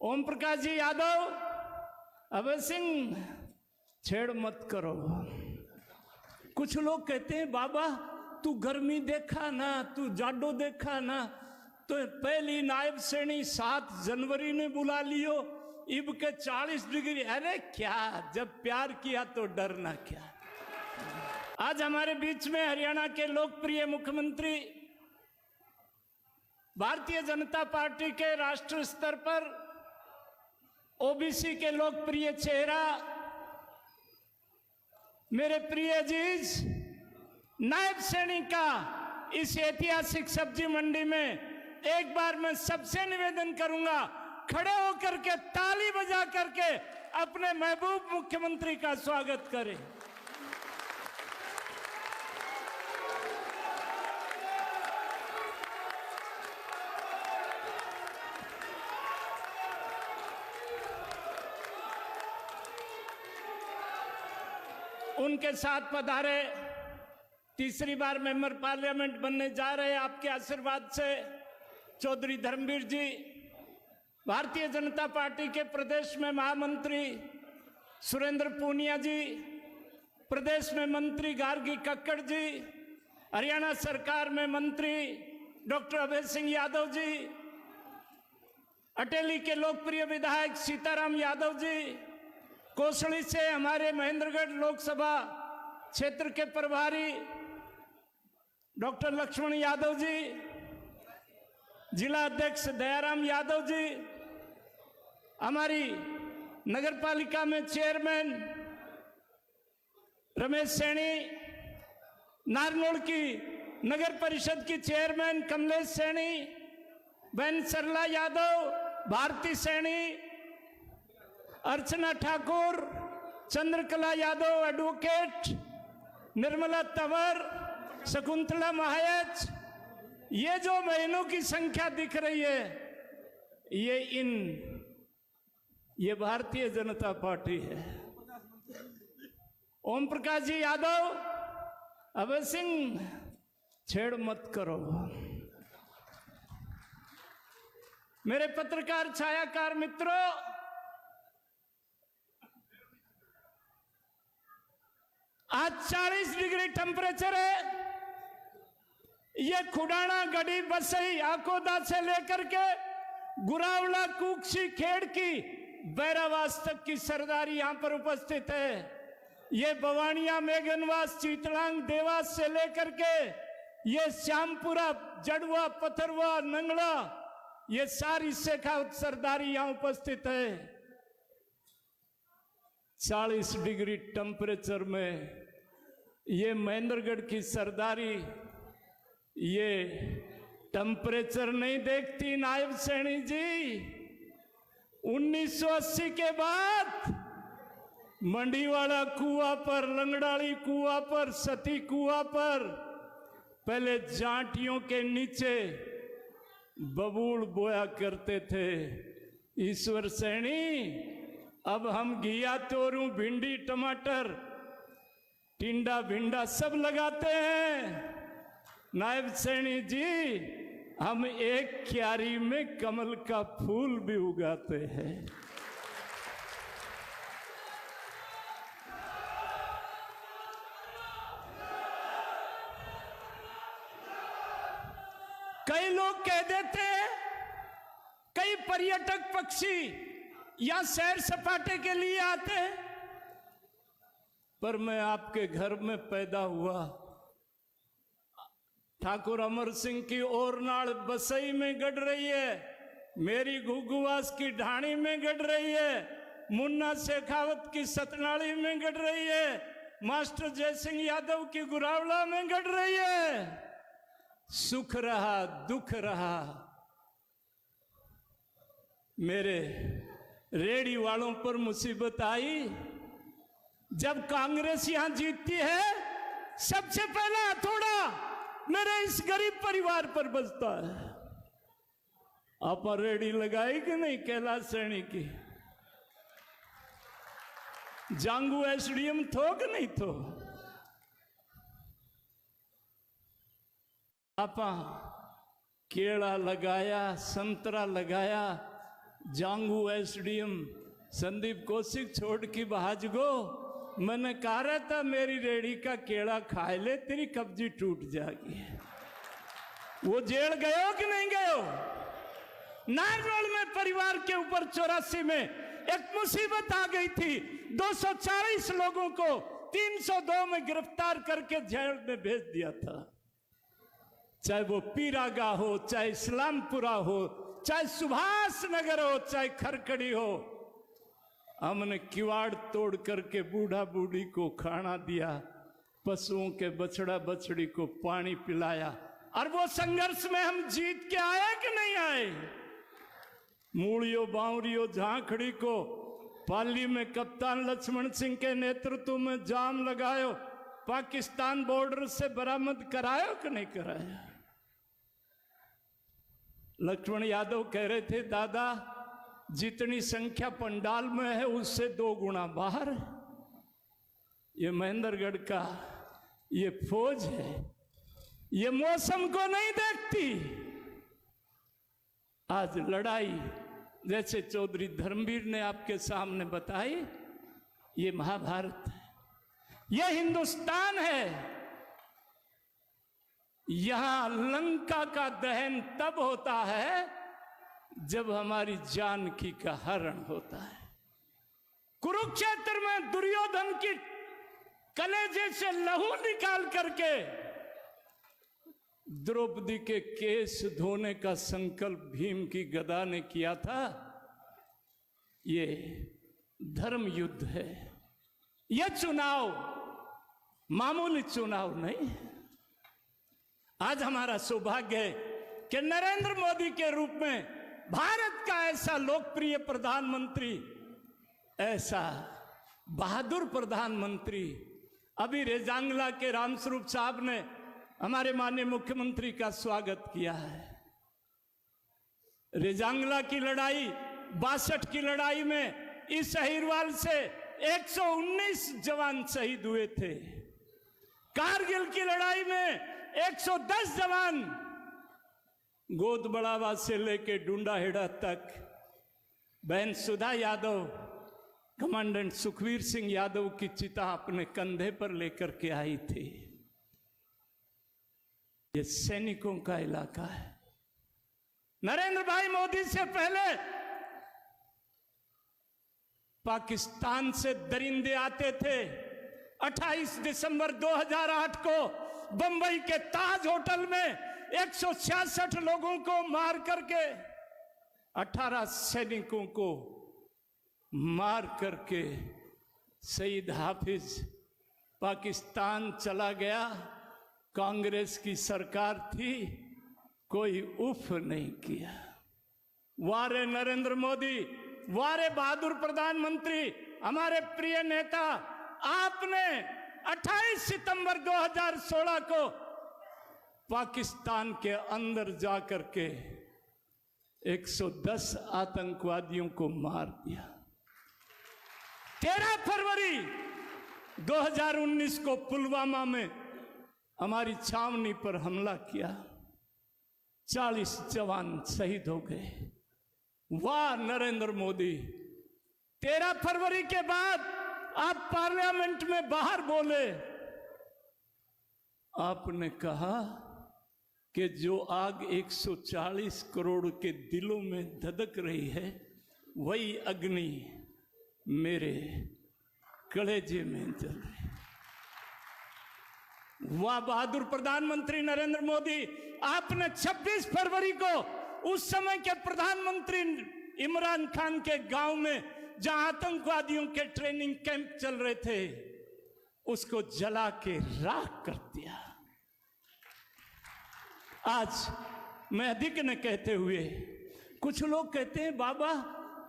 ओम प्रकाश जी यादव, अभय सिंह छेड़ मत करो। कुछ लोग कहते हैं बाबा तू गर्मी देखा ना, तू जाडो देखा ना, तो पहली नायब श्रेणी 7 जनवरी ने बुला लियो, इब के 40 डिग्री। अरे क्या, जब प्यार किया तो डरना क्या। आज हमारे बीच में हरियाणा के लोकप्रिय मुख्यमंत्री, भारतीय जनता पार्टी के राष्ट्रीय स्तर पर ओबीसी के लोकप्रिय चेहरा, मेरे प्रिय अजीज, नायब श्रेणी का इस ऐतिहासिक सब्जी मंडी में एक बार मैं सबसे निवेदन करूंगा, खड़े होकर के ताली बजा करके अपने महबूब मुख्यमंत्री का स्वागत करें। उनके साथ पधारे तीसरी बार मेंबर पार्लियामेंट बनने जा रहे आपके आशीर्वाद से चौधरी धर्मवीर जी, भारतीय जनता पार्टी के प्रदेश में महामंत्री सुरेंद्र पूनिया जी, प्रदेश में मंत्री गार्गी कक्कड़ जी, हरियाणा सरकार में मंत्री डॉक्टर अभय सिंह यादव जी, अटेली के लोकप्रिय विधायक सीताराम यादव जी, कोसली से हमारे महेंद्रगढ़ लोकसभा क्षेत्र के प्रभारी डॉक्टर लक्ष्मण यादव जी, जिला अध्यक्ष दयाराम यादव जी, हमारी नगर पालिका में चेयरमैन रमेश सैनी, नारनौल की नगर परिषद की चेयरमैन कमलेश सैनी, बहन सरला यादव, भारती सैनी, अर्चना ठाकुर, चंद्रकला यादव एडवोकेट, निर्मला तंवर, शकुंतला महायच, ये जो बहनों की संख्या दिख रही है, ये भारतीय जनता पार्टी है। ओम प्रकाश जी यादव, अभय सिंह छेड़ मत करो। मेरे पत्रकार छायाकार मित्रों, आज 40 डिग्री टेम्परेचर है। ये खुडाना, गढ़ी, बसई, आकोदा से लेकर के गुरावला, कुक्षी, खेड़ की बैरावास तक की सरदारी यहां पर उपस्थित है। ये बवानिया, मेघनवास, चीतलांग, देवास से लेकर के ये श्यामपुरा, जड़वा, पथरवा, नंगला, ये सारी शेखावत सरदारी यहां उपस्थित है। 40 डिग्री टेम्परेचर में ये महेंद्रगढ़ की सरदारी ये टेम्परेचर नहीं देखती नायब सैनी जी। 1980 के बाद मंडीवाड़ा कुआ पर, लंगड़ाली कुआ पर, सती कुआ पर पहले जांटियों के नीचे बबूल बोया करते थे। ईश्वर सैनी, अब हम घिया, तोरू, भिंडी, टमाटर, टिंडा, भिंडा सब लगाते हैं। नायब सैनी जी, हम एक क्यारी में कमल का फूल भी उगाते हैं। कई लोग कह देते हैं, कई पर्यटक पक्षी या सैर सपाटे के लिए आते हैं, पर मैं आपके घर में पैदा हुआ। ठाकुर अमर सिंह की ओरनाड़ बसई में गढ़ रही है, मेरी घुघुवास की ढाणी में गढ़ रही है, मुन्ना शेखावत की सतनाड़ी में गढ़ रही है, मास्टर जयसिंह यादव की गुरावला में गढ़ रही है। सुख रहा, दुख रहा, मेरे रेडी वालों पर मुसीबत आई। जब कांग्रेस यहां जीतती है, सबसे पहला हथौड़ा मेरे इस गरीब परिवार पर बजता है। आप रेडी लगाई कि नहीं कैलाश सैनी की? जांगू एसडीएम थो कि नहीं थो? आपा केला लगाया, संतरा लगाया, जांगू एसडीएम संदीप कौशिक छोड़ की बहाज गो, मैंने कहा रहा था मेरी रेड़ी का केड़ा खाए ले तेरी कब्जी टूट जाएगी। वो जेल गयो कि नहीं गयो? नारनौल में परिवार के ऊपर 84 में एक मुसीबत आ गई थी। 240 लोगों को 302 में गिरफ्तार करके जेल में भेज दिया था। चाहे वो पीरागा हो, चाहे इस्लामपुरा हो, चाहे सुभाष नगर हो, चाहे खरकड़ी हो, हमने किवाड़ तोड़ करके बूढ़ा बूढ़ी को खाना दिया, पशुओं के बछड़ा बछड़ी को पानी पिलाया, और वो संघर्ष में हम जीत के आए कि नहीं आए? मूड़ियों बावरियों झांखड़ी को पाली में कप्तान लक्ष्मण सिंह के नेतृत्व में जाम लगायो, पाकिस्तान बॉर्डर से बरामद करायो कि नहीं कराया? लक्ष्मण यादव कह रहे थे दादा जितनी संख्या पंडाल में है उससे 2 गुना बाहर। ये महेंद्रगढ़ का ये फौज है, ये मौसम को नहीं देखती। आज लड़ाई जैसे चौधरी धर्मवीर ने आपके सामने बताई, ये महाभारत है, ये हिंदुस्तान है। यहां लंका का दहन तब होता है जब हमारी जानकी का हरण होता है। कुरुक्षेत्र में दुर्योधन की कलेजे से लहू निकाल करके द्रौपदी के केस धोने का संकल्प भीम की गदा ने किया था। ये धर्म युद्ध है, यह चुनाव मामूली चुनाव नहीं। आज हमारा सौभाग्य है कि नरेंद्र मोदी के रूप में भारत का ऐसा लोकप्रिय प्रधानमंत्री, ऐसा बहादुर प्रधानमंत्री, अभी रेजांगला के रामस्वरूप साहब ने हमारे माननीय मुख्यमंत्री का स्वागत किया है। रेजांगला की लड़ाई 62 की लड़ाई में इस अहिरवाल से 119 जवान शहीद हुए थे। कारगिल की लड़ाई में 110 जवान गोद बड़ावा से लेके डूंडाहेड़ा तक बहन सुधा यादव, कमांडेंट सुखवीर सिंह यादव की चिता अपने कंधे पर लेकर के आई थी। ये सैनिकों का इलाका है। नरेंद्र भाई मोदी से पहले पाकिस्तान से दरिंदे आते थे। 28 दिसंबर 2008 को बंबई के ताज होटल में 166 लोगों को मार करके 18 सैनिकों को मार करके शहीद हाफिज पाकिस्तान चला गया। कांग्रेस की सरकार थी, कोई उफ नहीं किया। वारे नरेंद्र मोदी, वारे बहादुर प्रधानमंत्री, हमारे प्रिय नेता, आपने 28 सितंबर 2016 को पाकिस्तान के अंदर जाकर के 110 आतंकवादियों को मार दिया। 13 फरवरी 2019 को पुलवामा में हमारी छावनी पर हमला किया, 40 जवान शहीद हो गए। वाह नरेंद्र मोदी, 13 फरवरी के बाद आप पार्लियामेंट में बाहर बोले, आपने कहा कि जो आग 140 करोड़ के दिलों में धधक रही है, वही अग्नि मेरे कलेजे में जल रही। वाह बहादुर प्रधानमंत्री नरेंद्र मोदी, आपने 26 फरवरी को उस समय के प्रधानमंत्री इमरान खान के गांव में जहां आतंकवादियों के ट्रेनिंग कैंप चल रहे थे, उसको जला के राख कर दिया। आज मैं अधिक न कहते हुए, कुछ लोग कहते हैं बाबा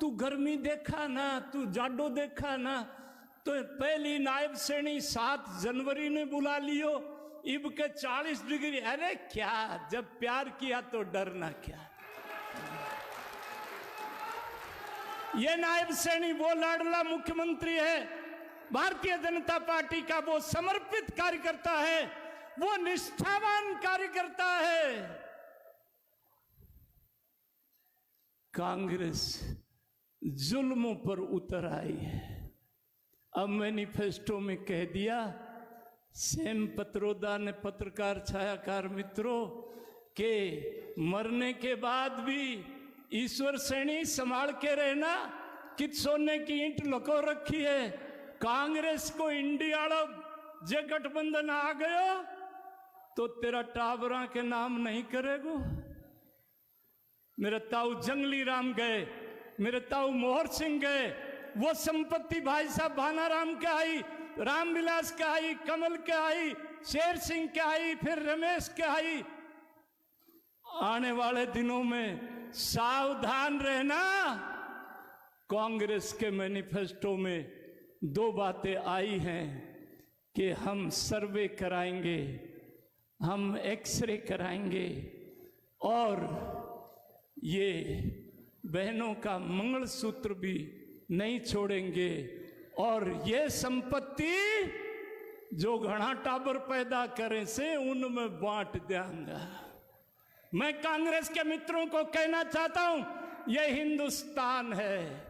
तू गर्मी देखा ना, तू जाडो देखा ना, तो पहली नायब श्रेणी 7 जनवरी ने बुला लियो, इब के 40 डिग्री। अरे क्या, जब प्यार किया तो डरना क्या। ये नायब श्रेणी वो लाडला मुख्यमंत्री है, भारतीय जनता पार्टी का वो समर्पित कार्यकर्ता है, वो निष्ठावान कार्यकर्ता है। कांग्रेस जुल्मों पर उतर आई है। अब मैनिफेस्टो में कह दिया, सेम पत्रोदा ने पत्रकार छायाकार मित्रों के मरने के बाद भी ईश्वर सैनी संभाल के रहना, कि सोने की ईंट लको रखी है। कांग्रेस को इंडिया जे गठबंधन आ गयो तो तेरा टाबरा के नाम नहीं करेगो। मेरे ताऊ जंगली राम गए, मेरे ताऊ मोहर सिंह गए, वो संपत्ति भाई साहब भानाराम के आई, रामविलास के आई, कमल के आई, शेर सिंह के आई, फिर रमेश के आई। आने वाले दिनों में सावधान रहना। कांग्रेस के मैनिफेस्टो में 2 बातें आई हैं कि हम सर्वे कराएंगे, हम एक्सरे कराएंगे और ये बहनों का मंगलसूत्र भी नहीं छोड़ेंगे, और ये संपत्ति जो घना टाबर पैदा करें से उनमें बांट देंगे। मैं कांग्रेस के मित्रों को कहना चाहता हूं, ये हिंदुस्तान है,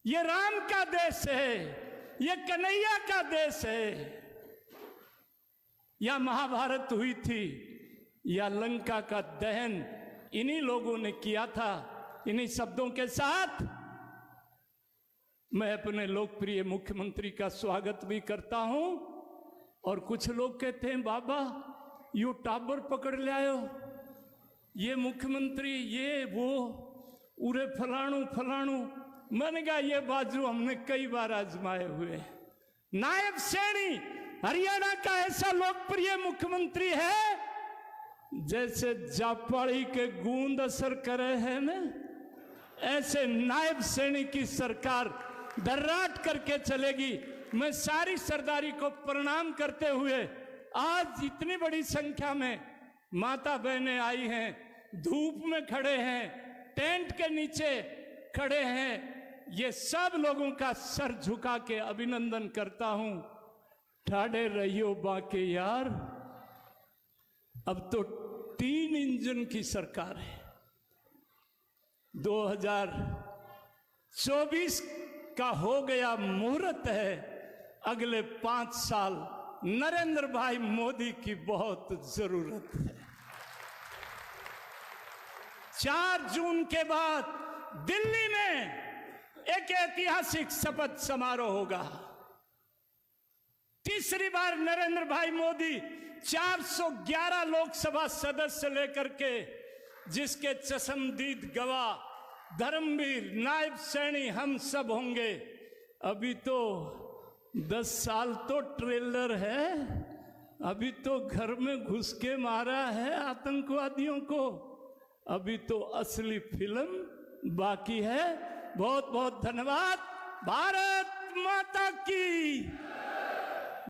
ये राम का देश है, ये कन्हैया का देश है। या महाभारत हुई थी या लंका का दहन इन्हीं लोगों ने किया था। इन्हीं शब्दों के साथ मैं अपने लोकप्रिय मुख्यमंत्री का स्वागत भी करता हूं। और कुछ लोग कहते हैं बाबा यू टाबर पकड़ ले आयो, ये मुख्यमंत्री ये वो उरे फलाणु फलाणु। मैंने कहा ये बाजू हमने कई बार आजमाए हुए। नायब सैनी हरियाणा का ऐसा लोकप्रिय मुख्यमंत्री है जैसे जापाड़ी के गूंद असर करे है ना, ऐसे नायब सैनी की सरकार दर्राट करके चलेगी। मैं सारी सरदारी को प्रणाम करते हुए, आज इतनी बड़ी संख्या में माता बहनें आई हैं, धूप में खड़े हैं, टेंट के नीचे खड़े हैं, ये सब लोगों का सर झुका के अभिनंदन करता हूं। ठाड़े रहियो बाके यार, अब तो 3 इंजन की सरकार है। 2024 का हो गया मुहूर्त है, अगले 5 साल नरेंद्र भाई मोदी की बहुत जरूरत है। 4 जून के बाद दिल्ली में एक ऐतिहासिक शपथ समारोह होगा। तीसरी बार नरेंद्र भाई मोदी 411 लोकसभा सदस्य लेकर के, जिसके चश्मदीद गवाह धर्मवीर नायब सैनी हम सब होंगे। अभी तो 10 साल तो ट्रेलर है, अभी तो घर में घुस के मारा है आतंकवादियों को, अभी तो असली फिल्म बाकी है। बहुत बहुत धन्यवाद। भारत माता की।